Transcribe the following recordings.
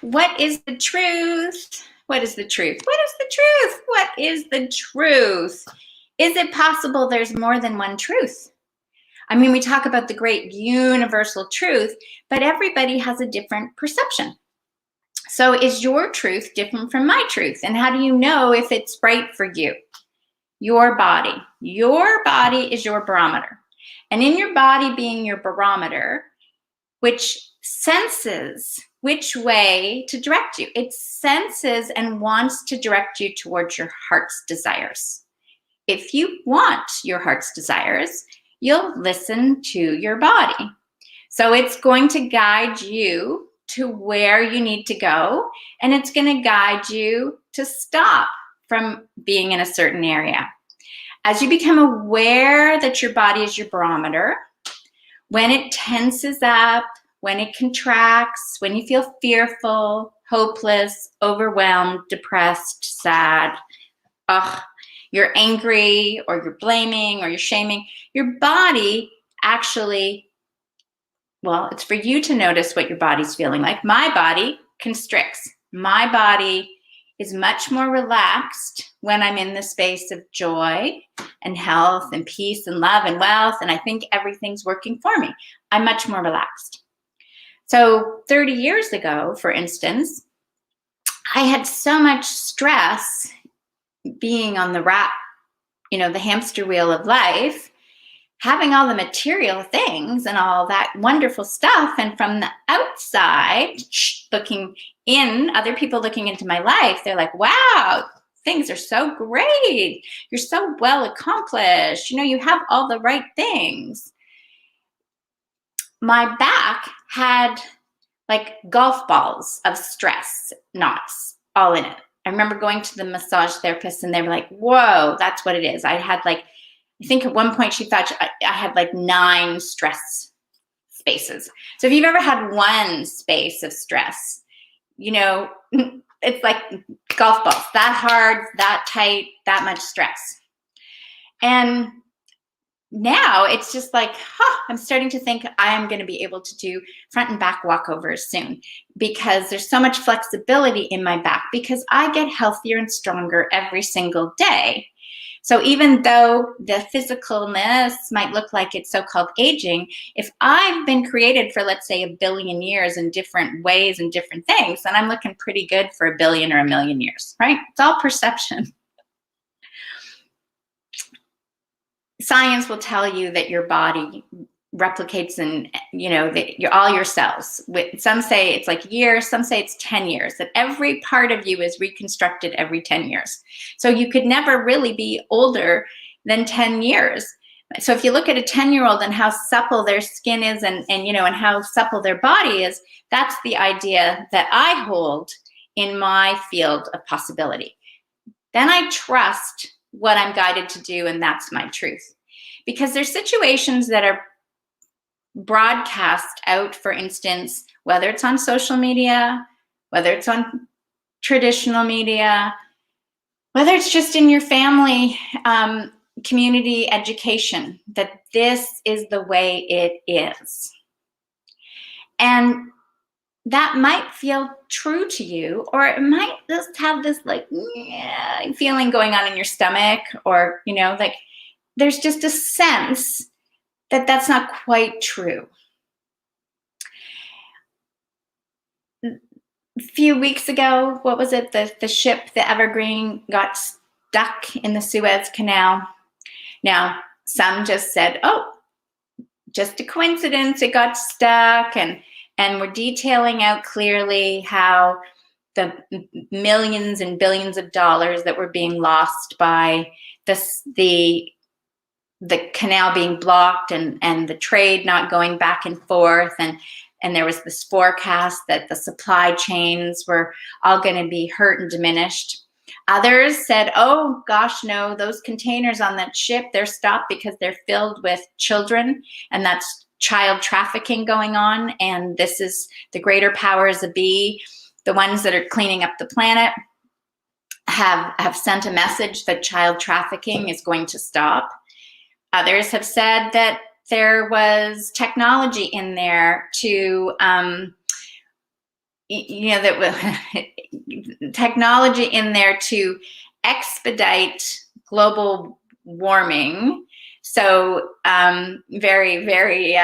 What is the truth? What is the truth? What is the truth? What is the truth? Is it possible there's more than one truth? I mean, we talk about the great universal truth, but everybody has a different perception. So is your truth different from my truth? And how do you know if it's right for you? Your body. Your body is your barometer. And in your body being your barometer, which senses which way to direct you. It senses and wants to direct you towards your heart's desires. If you want your heart's desires, you'll listen to your body. So it's going to guide you to where you need to go, and it's going to guide you to stop from being in a certain area. As you become aware that your body is your barometer, when it tenses up, when it contracts, when you feel fearful, hopeless, overwhelmed, depressed, sad, you're angry, or you're blaming, or you're shaming, your body actually, well, it's for you to notice what your body's feeling like. My body constricts. My body is much more relaxed when I'm in the space of joy and health and peace and love and wealth, and I think everything's working for me. I'm much more relaxed. So 30 years ago, for instance, I had so much stress being on the the hamster wheel of life, having all the material things and all that wonderful stuff. And from the outside, looking in, other people looking into my life, they're like, wow, things are so great. You're so well accomplished. You have all the right things. My back had like golf balls of stress knots all in it. I remember going to the massage therapist and they were like, whoa, that's what it is. I think at one point she thought I had like 9 stress spaces. So if you've ever had one space of stress, it's like golf balls, that hard, that tight, that much stress. And now it's just like, I'm starting to think I am going to be able to do front and back walkovers soon, because there's so much flexibility in my back, because I get healthier and stronger every single day. So even though the physicalness might look like it's so-called aging, if I've been created for, let's say, 1 billion years in different ways and different things, then I'm looking pretty good for 1 billion or 1 million years, right? It's all perception. Science will tell you that your body replicates in, all your cells. Some say it's like years, some say it's 10 years, that every part of you is reconstructed every 10 years. So you could never really be older than 10 years. So if you look at a 10-year-old and how supple their skin is and how supple their body is, that's the idea that I hold in my field of possibility. Then I trust what I'm guided to do, and that's my truth. Because there's situations that are broadcast out, for instance, whether it's on social media, whether it's on traditional media, whether it's just in your family, community education, that this is the way it is. And that might feel true to you, or it might just have this feeling going on in your stomach, or, there's just a sense that that's not quite true. A few weeks ago, what was it? The ship, the Evergreen, got stuck in the Suez Canal. Now, some just said, oh, just a coincidence, it got stuck, and we're detailing out clearly how the millions and billions of dollars that were being lost by the canal being blocked and the trade not going back and forth, and there was this forecast that the supply chains were all going to be hurt and diminished. Others said, oh gosh, no, those containers on that ship, they're stopped because they're filled with children, and that's child trafficking going on, and this is the greater powers that be, the ones that are cleaning up the planet, have sent a message that child trafficking is going to stop. Others have said that there was technology in there to that technology in there to expedite global warming. So very, very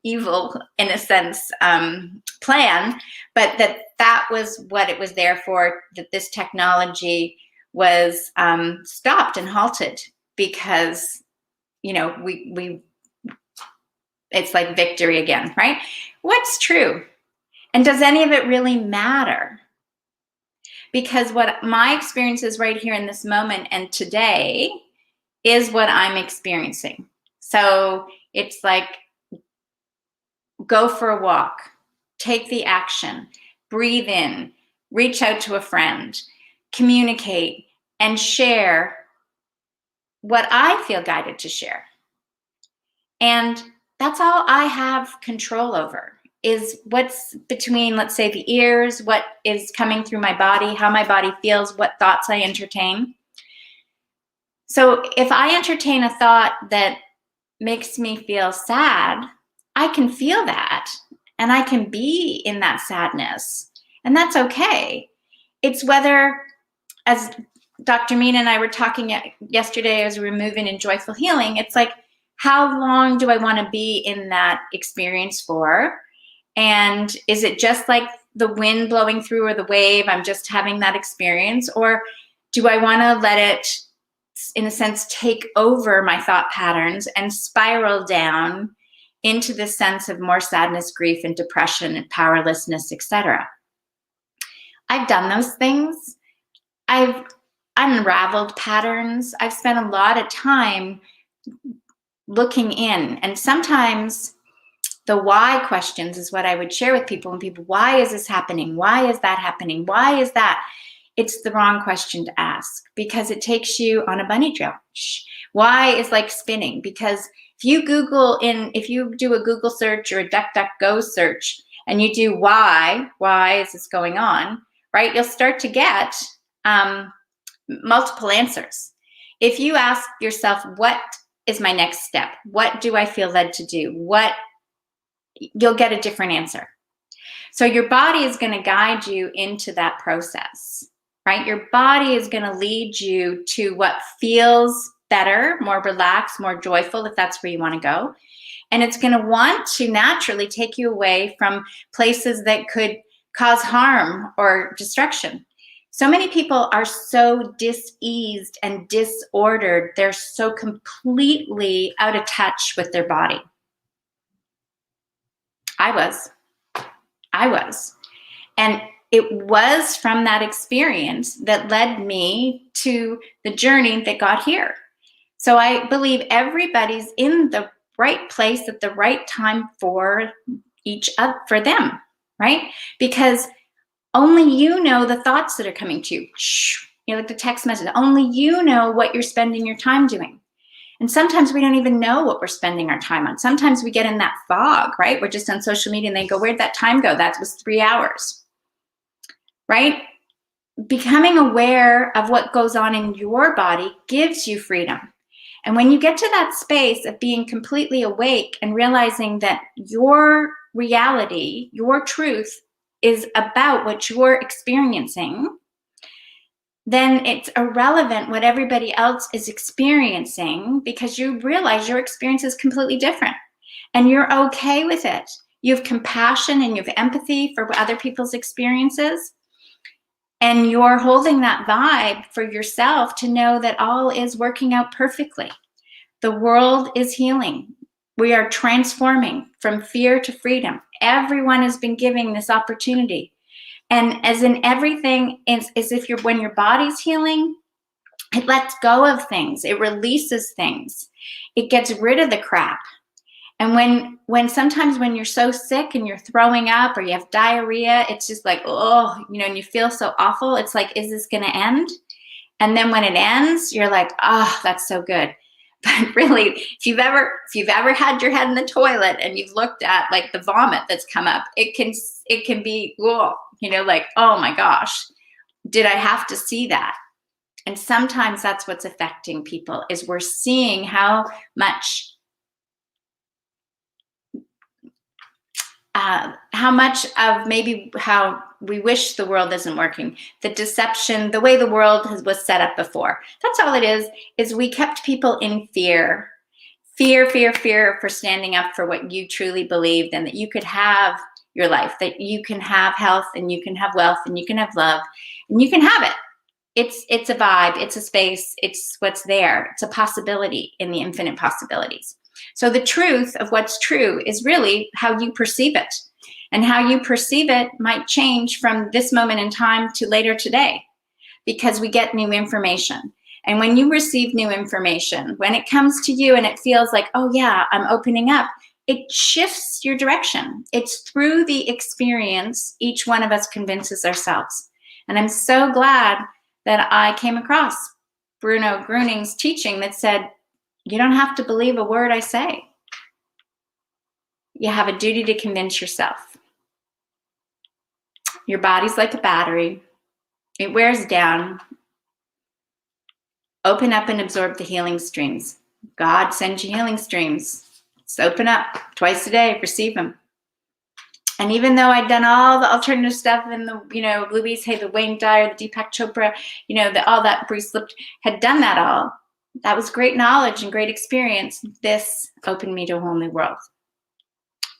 evil in a sense plan, but that was what it was there for, that this technology was stopped and halted because, we it's like victory again, right? What's true? And does any of it really matter? Because what my experience is right here in this moment and today is what I'm experiencing. So it's like, go for a walk, take the action, breathe in, reach out to a friend, communicate, and share what I feel guided to share. And that's all I have control over, is what's between, let's say, the ears, what is coming through my body, how my body feels, what thoughts I entertain. So if I entertain a thought that makes me feel sad, I can feel that and I can be in that sadness, and that's okay. It's whether, as Dr. Meena and I were talking yesterday as we were moving in joyful healing, it's like, how long do I want to be in that experience for? And is it just like the wind blowing through or the wave, I'm just having that experience? Or do I want to let it, in a sense, take over my thought patterns and spiral down into this sense of more sadness, grief, and depression and powerlessness, etc.? I've done those things. I've unraveled patterns. I've spent a lot of time looking in, and sometimes the why questions is what I would share with people. And people, why is this happening? Why is that happening? Why is that? It's the wrong question to ask, because it takes you on a bunny trail. Why is like spinning, because if you do a Google search or a DuckDuckGo search and you do why is this going on, right? You'll start to get multiple answers. If you ask yourself, what is my next step? What do I feel led to do? You'll get a different answer. So your body is going to guide you into that process, right? Your body is going to lead you to what feels better, more relaxed, more joyful, if that's where you want to go. And it's going to want to naturally take you away from places that could cause harm or destruction. So many people are so diseased and disordered. They're so completely out of touch with their body. I was. And it was from that experience that led me to the journey that got here. So I believe everybody's in the right place at the right time for them, right? Because only you know the thoughts that are coming to you. Like the text message, only you know what you're spending your time doing. And sometimes we don't even know what we're spending our time on. Sometimes we get in that fog, right? We're just on social media and they go, where'd that time go? That was 3 hours, right? Becoming aware of what goes on in your body gives you freedom. And when you get to that space of being completely awake and realizing that your reality, your truth is about what you're experiencing, then it's irrelevant what everybody else is experiencing, because you realize your experience is completely different and you're okay with it. You have compassion and you have empathy for other people's experiences. And you're holding that vibe for yourself to know that all is working out perfectly. The world is healing. We are transforming from fear to freedom. Everyone has been given this opportunity. And as in everything, when your body's healing, it lets go of things. It releases things. It gets rid of the crap. And sometimes when you're so sick and you're throwing up or you have diarrhea, it's just like, and you feel so awful. It's like, is this going to end? And then when it ends, you're like, that's so good. But really, if you've ever had your head in the toilet and you've looked at like the vomit that's come up, it can be, like, oh my gosh, did I have to see that? And sometimes that's what's affecting people, is we're seeing how much how much of maybe how we wish the world isn't working, the deception, the way the world was set up before. That's all it is we kept people in fear. Fear for standing up for what you truly believed, and that you could have your life, that you can have health, and you can have wealth, and you can have love, and you can have it. It's a vibe, it's a space, it's what's there. It's a possibility in the infinite possibilities. So the truth of what's true is really how you perceive it. And how you perceive it might change from this moment in time to later today, because we get new information. And when you receive new information, when it comes to you and it feels like, oh yeah, I'm opening up, it shifts your direction. It's through the experience each one of us convinces ourselves. And I'm so glad that I came across Bruno Gruning's teaching that said, you don't have to believe a word I say. You have a duty to convince yourself. Your body's like a battery. It wears down. Open up and absorb the healing streams. God sends you healing streams. Just open up twice a day, receive them. And even though I'd done all the alternative stuff and the, Louise Hay, the Wayne Dyer, the Deepak Chopra, all that Bruce Lipton had done that all. That was great knowledge and great experience. This opened me to a whole new world.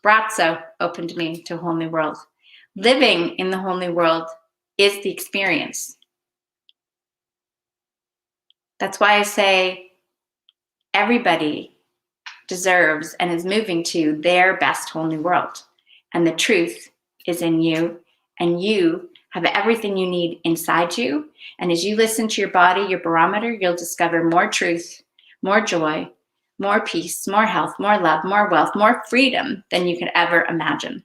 Brazzo opened me to a whole new world. Living in the whole new world is the experience. That's why I say everybody deserves and is moving to their best whole new world. And the truth is in you, and you have everything you need inside you. And as you listen to your body, your barometer, you'll discover more truth, more joy, more peace, more health, more love, more wealth, more freedom than you could ever imagine.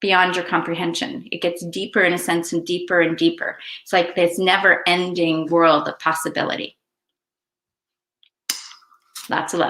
Beyond your comprehension. It gets deeper in a sense, and deeper and deeper. It's like this never-ending world of possibility. Lots of love.